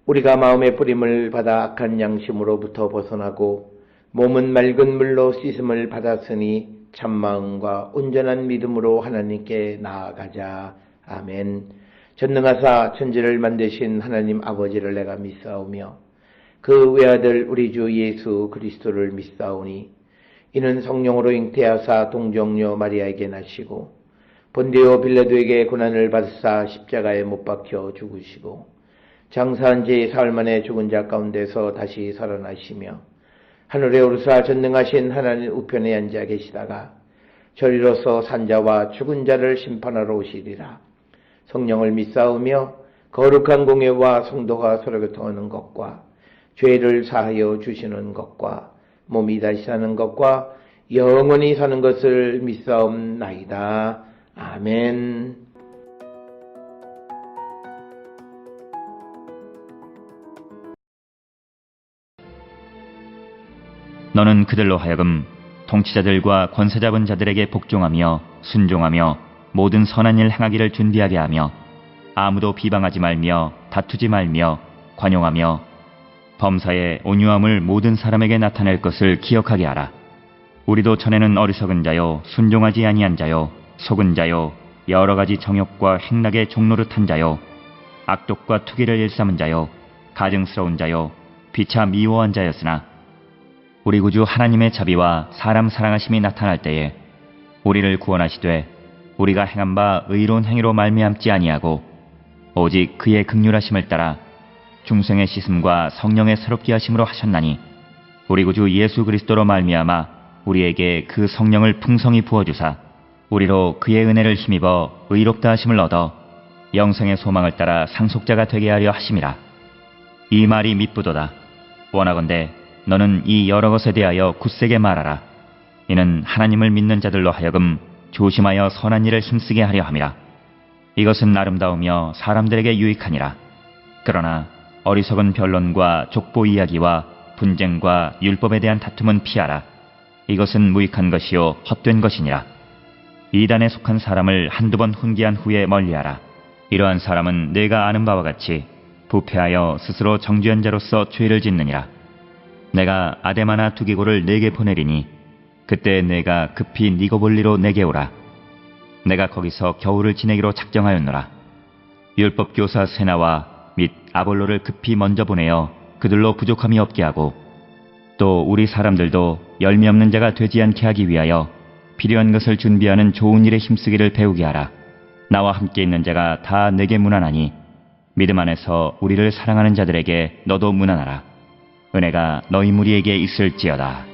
우리가 마음의 뿌림을 받아 악한 양심으로부터 벗어나고 몸은 맑은 물로 씻음을 받았으니 참마음과 온전한 믿음으로 하나님께 나아가자. 아멘. 전능하사 천지를 만드신 하나님 아버지를 내가 믿사오며 그 외아들 우리 주 예수 그리스도를 믿사오니 이는 성령으로 잉태하사 동정녀 마리아에게 나시고 본디오 빌라도에게 고난을 받으사 십자가에 못 박혀 죽으시고 장사한 지 사흘 만에 죽은 자 가운데서 다시 살아나시며 하늘에 오르사 전능하신 하나님 우편에 앉아 계시다가 저리로서 산자와 죽은 자를 심판하러 오시리라. 성령을 믿사오며 거룩한 공예와 성도가 서로 교통하는 것과 죄를 사하여 주시는 것과 몸이 다시 사는 것과 영원히 사는 것을 믿사옵나이다. 아멘. 너는 그들로 하여금 통치자들과 권세 잡은 자들에게 복종하며 순종하며 모든 선한 일 행하기를 준비하게 하며 아무도 비방하지 말며 다투지 말며 관용하며 범사의 온유함을 모든 사람에게 나타낼 것을 기억하게 하라. 우리도 전에는 어리석은 자요 순종하지 아니한 자요 속은 자요 여러 가지 정욕과 행락의 종노릇한 자요 악독과 투기를 일삼은 자요 가증스러운 자요 비차 미워한 자였으나 우리 구주 하나님의 자비와 사람 사랑하심이 나타날 때에 우리를 구원하시되 우리가 행한 바 의로운 행위로 말미암지 아니하고 오직 그의 긍휼하심을 따라 중생의 씻음과 성령의 새롭게 하심으로 하셨나니 우리 구주 예수 그리스도로 말미암아 우리에게 그 성령을 풍성히 부어주사 우리로 그의 은혜를 힘입어 의롭다 하심을 얻어 영생의 소망을 따라 상속자가 되게 하려 하심이라. 이 말이 미쁘도다. 원하건대 너는 이 여러 것에 대하여 굳세게 말하라. 이는 하나님을 믿는 자들로 하여금 조심하여 선한 일을 힘쓰게 하려 함이라. 이것은 아름다우며 사람들에게 유익하니라. 그러나 어리석은 변론과 족보 이야기와 분쟁과 율법에 대한 다툼은 피하라. 이것은 무익한 것이요 헛된 것이니라. 이단에 속한 사람을 한두 번 훈계한 후에 멀리하라. 이러한 사람은 내가 아는 바와 같이 부패하여 스스로 정죄한 자로서 죄를 짓느니라. 내가 아데마나 두기고를 네게 보내리니 그때 내가 급히 니고볼리로 내게 오라. 내가 거기서 겨울을 지내기로 작정하였노라. 율법교사 세나와 및 아볼로를 급히 먼저 보내어 그들로 부족함이 없게 하고 또 우리 사람들도 열매 없는 자가 되지 않게 하기 위하여 필요한 것을 준비하는 좋은 일에 힘쓰기를 배우게 하라. 나와 함께 있는 자가 다 내게 문안하니 믿음 안에서 우리를 사랑하는 자들에게 너도 문안하라. 은혜가 너희 무리에게 있을지어다.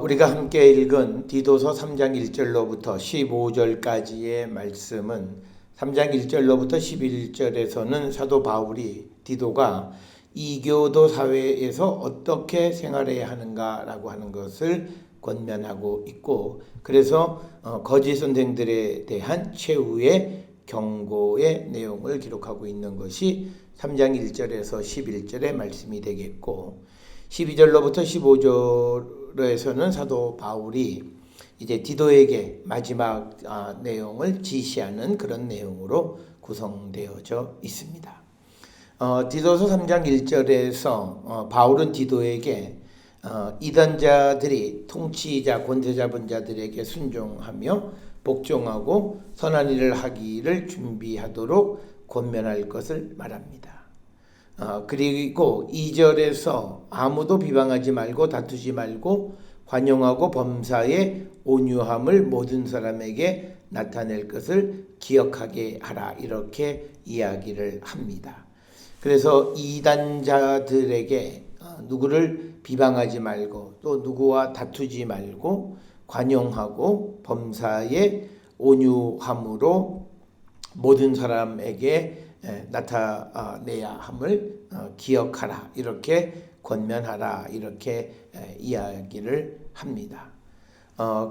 우리가 함께 읽은 디도서 3장 1절로부터 15절까지의 말씀은 3장 1절로부터 11절에서는 사도 바울이 디도가 이교도 사회에서 어떻게 생활해야 하는가라고 하는 것을 권면하고 있고, 그래서 거짓 선생들에 대한 최후의 경고의 내용을 기록하고 있는 것이 3장 1절에서 11절의 말씀이 되겠고, 12절로부터 15절에서는 사도 바울이 이제 디도에게 마지막 내용을 지시하는 그런 내용으로 구성되어져 있습니다. 디도서 3장 1절에서 바울은 디도에게 이단자들이 통치자 권세 잡은 자들에게 순종하며 복종하고 선한 일을 하기를 준비하도록 권면할 것을 말합니다. 그리고 2절에서 아무도 비방하지 말고 다투지 말고 관용하고 범사의 온유함을 모든 사람에게 나타낼 것을 기억하게 하라, 이렇게 이야기를 합니다. 그래서 이단자들에게 누구를 비방하지 말고 또 누구와 다투지 말고 관용하고 범사의 온유함으로 모든 사람에게 나타내야 함을 기억하라, 이렇게 권면하라, 이렇게 이야기를 합니다.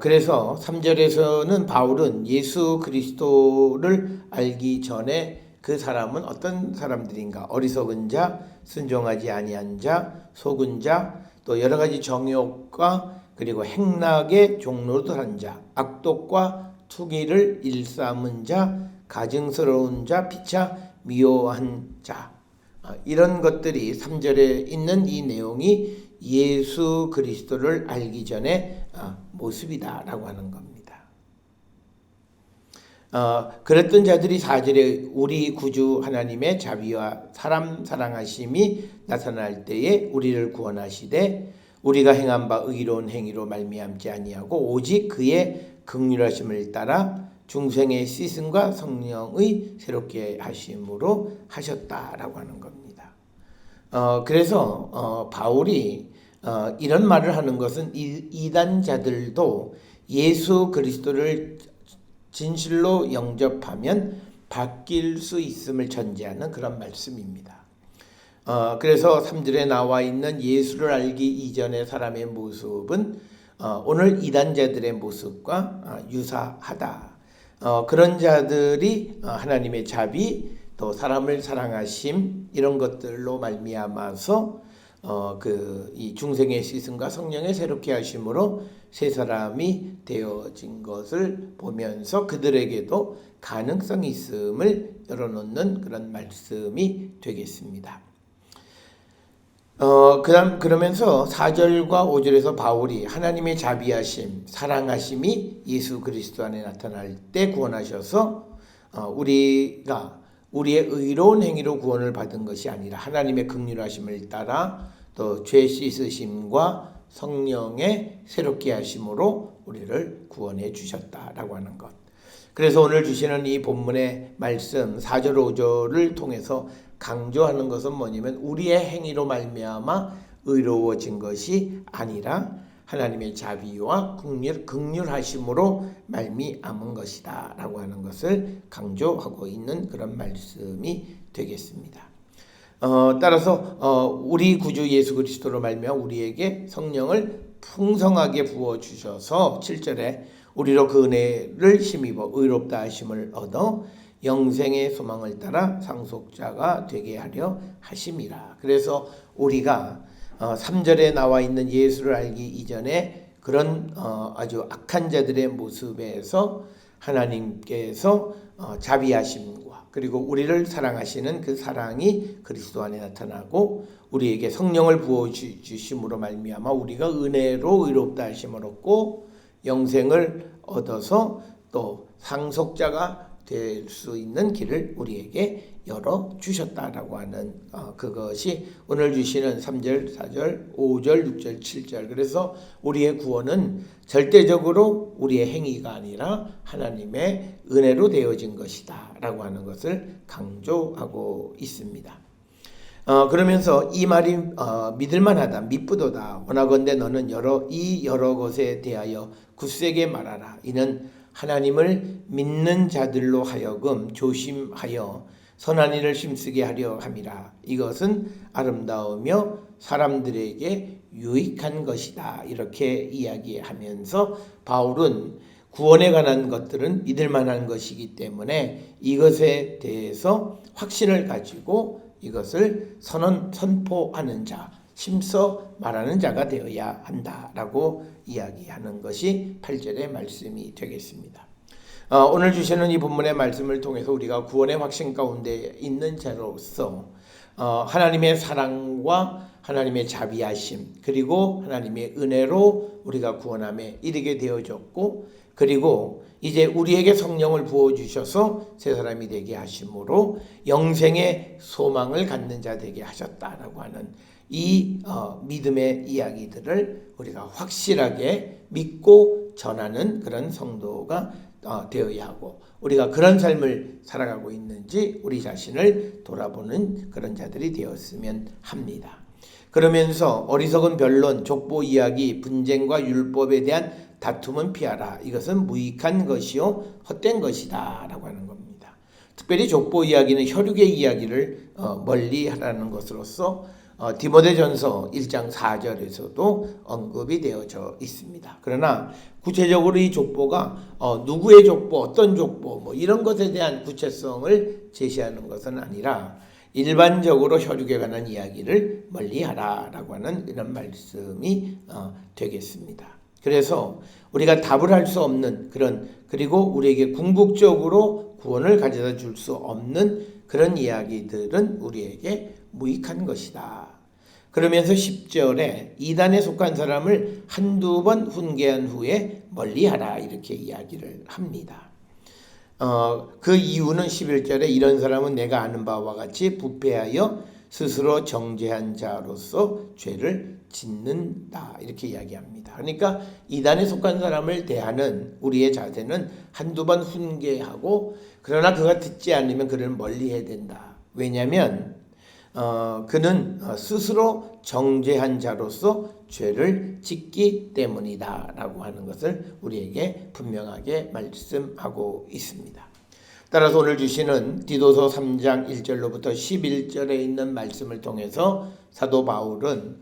그래서 3절에서는 바울은 예수 그리스도를 알기 전에 그 사람은 어떤 사람들인가, 어리석은 자, 순종하지 아니한 자, 속은 자, 또 여러 가지 정욕과 그리고 행락의 종로도 한 자, 악독과 투기를 일삼은 자, 가증스러운 자, 피차 미워한 자, 이런 것들이 3절에 있는 이 내용이 예수 그리스도를 알기 전의 모습이다라고 하는 겁니다. 그랬던 자들이 4절에 우리 구주 하나님의 자비와 사람 사랑하심이 나타날 때에 우리를 구원하시되 우리가 행한 바 의로운 행위로 말미암지 아니하고 오직 그의 긍휼하심을 따라 중생의 씻음과 성령의 새롭게 하심으로 하셨다라고 하는 겁니다. 그래서 바울이 이런 말을 하는 것은 이단자들도 예수 그리스도를 진실로 영접하면 바뀔 수 있음을 전제하는 그런 말씀입니다. 그래서 3절에 나와 있는 예수를 알기 이전의 사람의 모습은 오늘 이단자들의 모습과 유사하다. 그런 자들이 하나님의 자비, 또 사람을 사랑하심 이런 것들로 말미암아서 이 중생의 씻음과 성령의 새롭게 하심으로 새 사람이 되어진 것을 보면서 그들에게도 가능성이 있음을 열어놓는 그런 말씀이 되겠습니다. 그러면서 4절과 5절에서 바울이 하나님의 자비하심, 사랑하심이 예수 그리스도 안에 나타날 때 구원하셔서 우리가 우리의 의로운 행위로 구원을 받은 것이 아니라 하나님의 긍휼하심을 따라 또 죄 씻으심과 성령의 새롭게 하심으로 우리를 구원해 주셨다라고 하는 것. 그래서 오늘 주시는 이 본문의 말씀 4절 5절을 통해서 강조하는 것은 뭐냐면 우리의 행위로 말미암아 의로워진 것이 아니라 하나님의 자비와 긍휼하심으로 말미암은 것이다 라고 하는 것을 강조하고 있는 그런 말씀이 되겠습니다. 따라서 우리 구주 예수 그리스도로 말미암아 우리에게 성령을 풍성하게 부어주셔서 7절에 우리로 그 은혜를 힘입어 의롭다 하심을 얻어 영생의 소망을 따라 상속자가 되게 하려 하심이라. 그래서 우리가 3절에 나와 있는 예수를 알기 이전에 그런 아주 악한 자들의 모습에서 하나님께서 자비하심과 그리고 우리를 사랑하시는 그 사랑이 그리스도 안에 나타나고 우리에게 성령을 부어주심으로 말미암아 우리가 은혜로 의롭다 하심을 얻고 영생을 얻어서 또 상속자가 될 수 있는 길을 우리에게 열어주셨다라고 하는 그것이 오늘 주시는 3절, 4절, 5절, 6절, 7절. 그래서 우리의 구원은 절대적으로 우리의 행위가 아니라 하나님의 은혜로 되어진 것이다 라고 하는 것을 강조하고 있습니다. 그러면서 이 말이 믿을만하다, 미쁘도다. 원하건대 너는 여러 것에 대하여 굳세게 말하라. 이는 하나님을 믿는 자들로 하여금 조심하여 선한 일을 힘쓰게 하려 함이라. 이것은 아름다우며 사람들에게 유익한 것이다. 이렇게 이야기하면서 바울은 구원에 관한 것들은 믿을 만한 것이기 때문에 이것에 대해서 확신을 가지고 이것을 선포하는 자, 심써 말하는 자가 되어야 한다라고 이야기하는 것이 8절의 말씀이 되겠습니다. 오늘 주시는 이 본문의 말씀을 통해서 우리가 구원의 확신 가운데 있는 자로서 하나님의 사랑과 하나님의 자비하심 그리고 하나님의 은혜로 우리가 구원함에 이르게 되어졌고 그리고 이제 우리에게 성령을 부어주셔서 새 사람이 되게 하심으로 영생의 소망을 갖는 자 되게 하셨다라고 하는 이 믿음의 이야기들을 우리가 확실하게 믿고 전하는 그런 성도가 되어야 하고 우리가 그런 삶을 살아가고 있는지 우리 자신을 돌아보는 그런 자들이 되었으면 합니다. 그러면서 어리석은 변론, 족보 이야기, 분쟁과 율법에 대한 다툼은 피하라. 이것은 무익한 것이요 헛된 것이다 라고 하는 겁니다. 특별히 족보 이야기는 혈육의 이야기를 멀리하라는 것으로서 디모데전서 1장 4절에서도 언급이 되어져 있습니다. 그러나 구체적으로 이 족보가 누구의 족보, 어떤 족보 뭐 이런 것에 대한 구체성을 제시하는 것은 아니라 일반적으로 혈육에 관한 이야기를 멀리하라라고 하는 이런 말씀이 되겠습니다. 그래서 우리가 답을 할 수 없는 그리고 우리에게 궁극적으로 구원을 가져다 줄 수 없는 그런 이야기들은 우리에게 무익한 것이다. 그러면서 10절에 이단에 속한 사람을 한두 번 훈계한 후에 멀리하라 이렇게 이야기를 합니다. 그 이유는 11절에 이런 사람은 내가 아는 바와 같이 부패하여 스스로 정죄한 자로서 죄를 짓는다 이렇게 이야기합니다. 그러니까 이단에 속한 사람을 대하는 우리의 자세는 한두 번 훈계하고 그러나 그가 듣지 않으면 그를 멀리해야 된다. 왜냐하면 그는 스스로 정죄한 자로서 죄를 짓기 때문이다 라고 하는 것을 우리에게 분명하게 말씀하고 있습니다. 따라서 오늘 주시는 디도서 3장 1절로부터 11절에 있는 말씀을 통해서 사도 바울은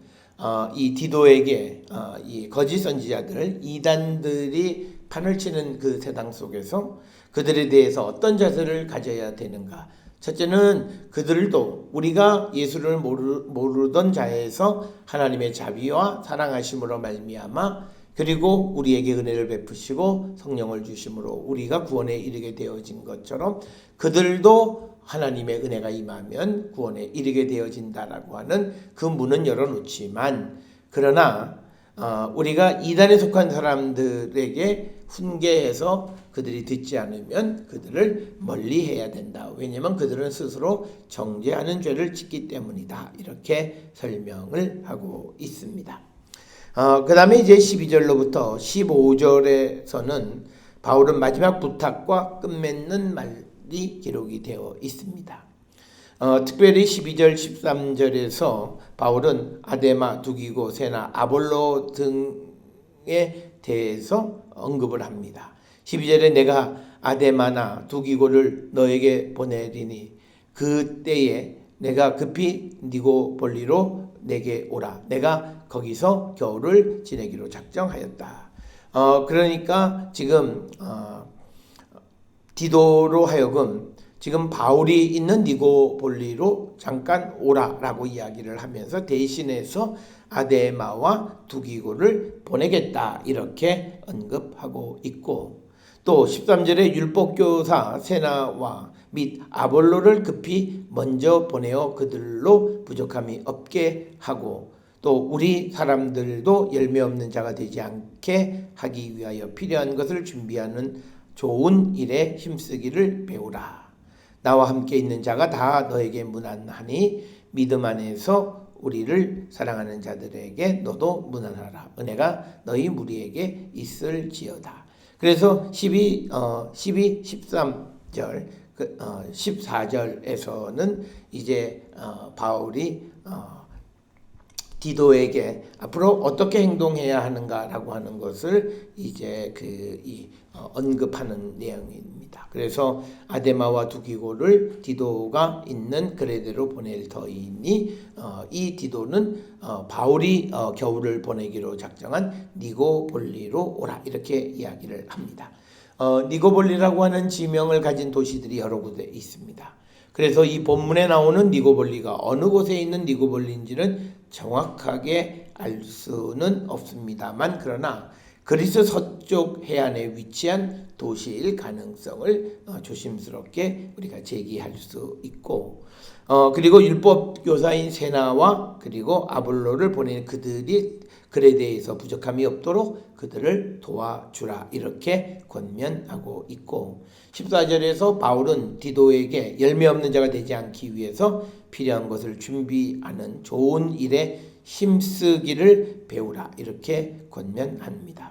이 디도에게 이 거짓 선지자들 이단들이 판을 치는 그 세상 속에서 그들에 대해서 어떤 자세를 가져야 되는가. 첫째는 그들도 우리가 예수를 모르던 자에서 하나님의 자비와 사랑하심으로 말미암아 그리고 우리에게 은혜를 베푸시고 성령을 주심으로 우리가 구원에 이르게 되어진 것처럼 그들도 하나님의 은혜가 임하면 구원에 이르게 되어진다라고 하는 그 문은 열어놓지만 그러나 우리가 이단에 속한 사람들에게 훈계해서 그들이 듣지 않으면 그들을 멀리해야 된다. 왜냐하면 그들은 스스로 정죄하는 죄를 짓기 때문이다. 이렇게 설명을 하고 있습니다. 그 다음에 이제 12절로부터 15절에서는 바울은 마지막 부탁과 끝맺는 말이 기록이 되어 있습니다. 특별히 12절 13절에서 바울은 아데마, 두기고, 세나, 아볼로 등에 대해서 언급을 합니다. 12절에 내가 아데마나 두기고를 너에게 보내리니 그때에 내가 급히 니고볼리로 내게 오라. 내가 거기서 겨울을 지내기로 작정하였다. 그러니까 지금 디도로 하여금 지금 바울이 있는 니고볼리로 잠깐 오라라고 이야기를 하면서 대신해서 아데마와 두기고를 보내겠다 이렇게 언급하고 있고 또 13절에 율법교사 세나와 및 아볼로를 급히 먼저 보내어 그들로 부족함이 없게 하고 또 우리 사람들도 열매 없는 자가 되지 않게 하기 위하여 필요한 것을 준비하는 좋은 일에 힘쓰기를 배우라. 나와 함께 있는 자가 다 너에게 무난하니 믿음 안에서 우리를 사랑하는 자들에게 너도 무난하라. 은혜가 너희 무리에게 있을지어다. 그래서 12, 13절, 14절에서는 이제 바울이 디도에게 앞으로 어떻게 행동해야 하는가라고 하는 것을 이제 언급하는 내용입니다. 그래서 아데마와 두기고를 디도가 있는 그레데로 보낼 터이니 이 디도는 바울이 겨울을 보내기로 작정한 니고볼리로 오라 이렇게 이야기를 합니다. 니고볼리라고 하는 지명을 가진 도시들이 여러 군데 있습니다. 그래서 이 본문에 나오는 니고볼리가 어느 곳에 있는 니고볼리인지는 정확하게 알 수는 없습니다만 그러나 그리스 서쪽 해안에 위치한 도시일 가능성을 조심스럽게 우리가 제기할 수 있고 그리고 율법 교사인 세나와 그리고 아볼로를 보낸 그들이 글에 대해서 부족함이 없도록 그들을 도와주라 이렇게 권면하고 있고 14절에서 바울은 디도에게 열매 없는 자가 되지 않기 위해서 필요한 것을 준비하는 좋은 일에 힘쓰기를 배우라 이렇게 권면합니다.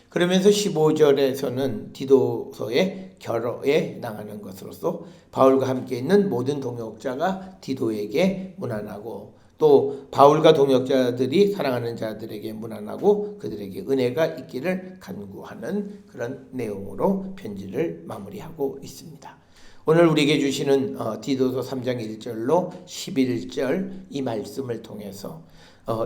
그러면서 15절에서는 디도서의 결어에 해당하는 것으로서 바울과 함께 있는 모든 동역자가 디도에게 문안하고 또 바울과 동역자들이 사랑하는 자들에게 문안하고 그들에게 은혜가 있기를 간구하는 그런 내용으로 편지를 마무리하고 있습니다. 오늘 우리에게 주시는 디도서 3장 1절로 11절 이 말씀을 통해서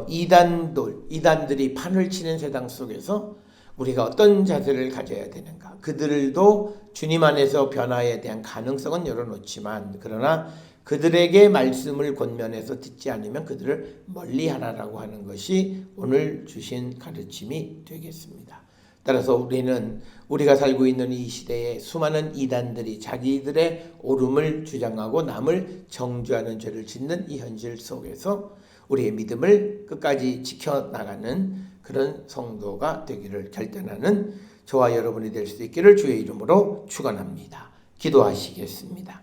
이단들이 판을 치는 세상 속에서 우리가 어떤 자세를 가져야 되는가. 그들도 주님 안에서 변화에 대한 가능성은 열어놓지만 그러나 그들에게 말씀을 권면해서 듣지 않으면 그들을 멀리하라라고 하는 것이 오늘 주신 가르침이 되겠습니다. 따라서 우리는 우리가 살고 있는 이 시대에 수많은 이단들이 자기들의 옳음을 주장하고 남을 정죄하는 죄를 짓는 이 현실 속에서 우리의 믿음을 끝까지 지켜나가는 그런 성도가 되기를 결단하는 저와 여러분이 될 수 있기를 주의 이름으로 축원합니다. 기도하시겠습니다.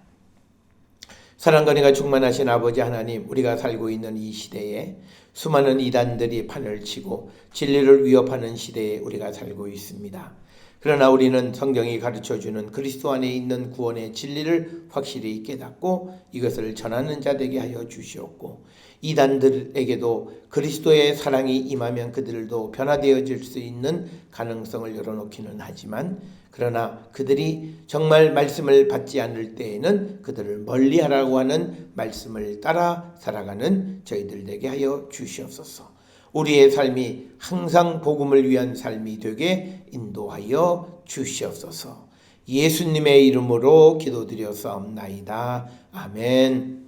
사랑과 은혜가 충만하신 아버지 하나님, 우리가 살고 있는 이 시대에 수많은 이단들이 판을 치고 진리를 위협하는 시대에 우리가 살고 있습니다. 그러나 우리는 성경이 가르쳐주는 그리스도 안에 있는 구원의 진리를 확실히 깨닫고 이것을 전하는 자 되게 하여 주시옵고, 이단들에게도 그리스도의 사랑이 임하면 그들도 변화되어질 수 있는 가능성을 열어놓기는 하지만, 그러나 그들이 정말 말씀을 받지 않을 때에는 그들을 멀리하라고 하는 말씀을 따라 살아가는 저희들 되게 하여 주시옵소서. 우리의 삶이 항상 복음을 위한 삶이 되게 인도하여 주시옵소서. 예수님의 이름으로 기도드렸사옵나이다. 아멘.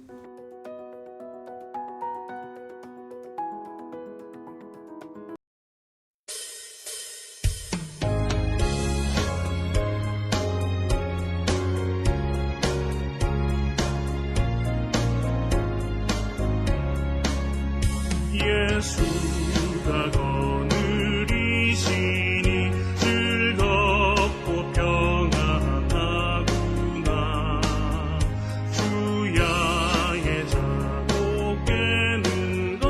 예수가 거느리시니 즐겁고 평안하구나. 주야의 자고 깨는 것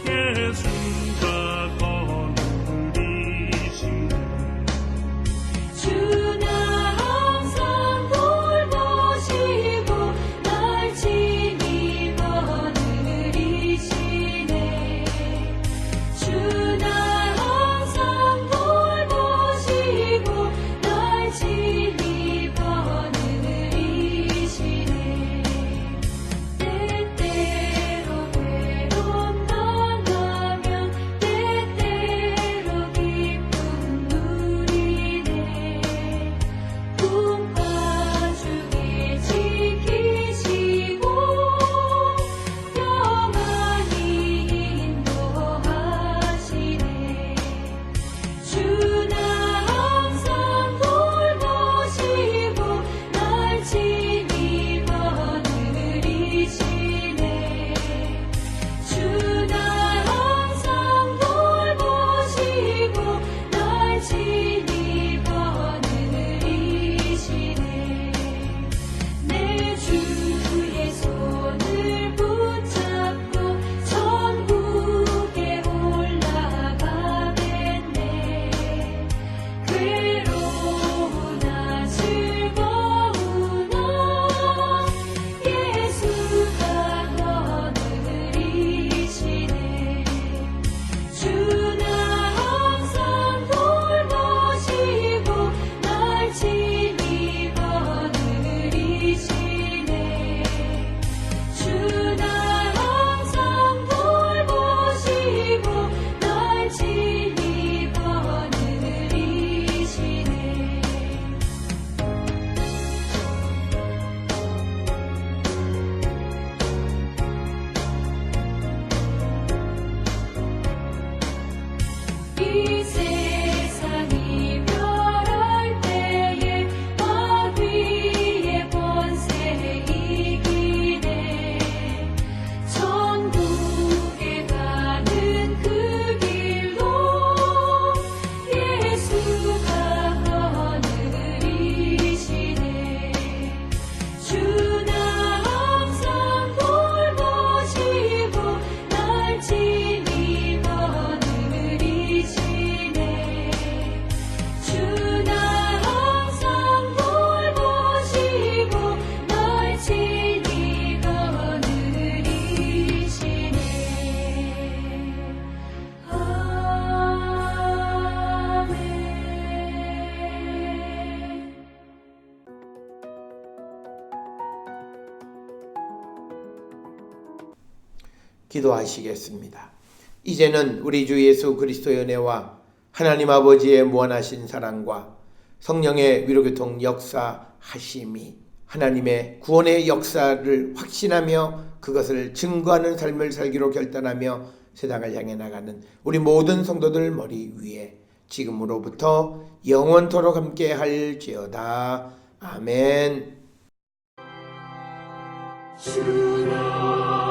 예수가 거느리시니 주나 항상 돌보시고 날 친히 거느리시네. 주나 항상 돌보시고 날 친히 거느리시네. 때때로 괴로움 당하면 때때로 기쁨 누리네. 꿈꿔주길 지키시고 영원히 인도하시네. 주나 항상 돌보시고 날 친히 거느리시네. 주나 항상 돌보시고 날 친히 거느리시네. 내 주의 손을 붙잡고 천국에 올라가겠네. 괴로우나 즐거우나 예수가 거느리시네. 주나 항상 돌보시고 날 친히 거느리시네. 주나 항상 돌보시고 날 친히 거느리시네. 이 세상이 멸할 때에 마귀의 권세 이기네. 천국에 가는 그 길로 예수가 거느리시네. 주나 항상 돌보시고 날 친히 거느리시네. 주나 항상 돌보시고 날 친히 거느리시네. 아멘. 기도하시겠습니다. 이제는 우리 주 예수 그리스도의 은혜와 하나님 아버지의 무한하신 사랑과 성령의 위로교통 역사하심이 하나님의 구원의 역사를 확신하며 그것을 증거하는 삶을 살기로 결단하며 세상을 향해 나가는 우리 모든 성도들 머리 위에 지금으로부터 영원토록 함께 할지어다. 아멘. 주라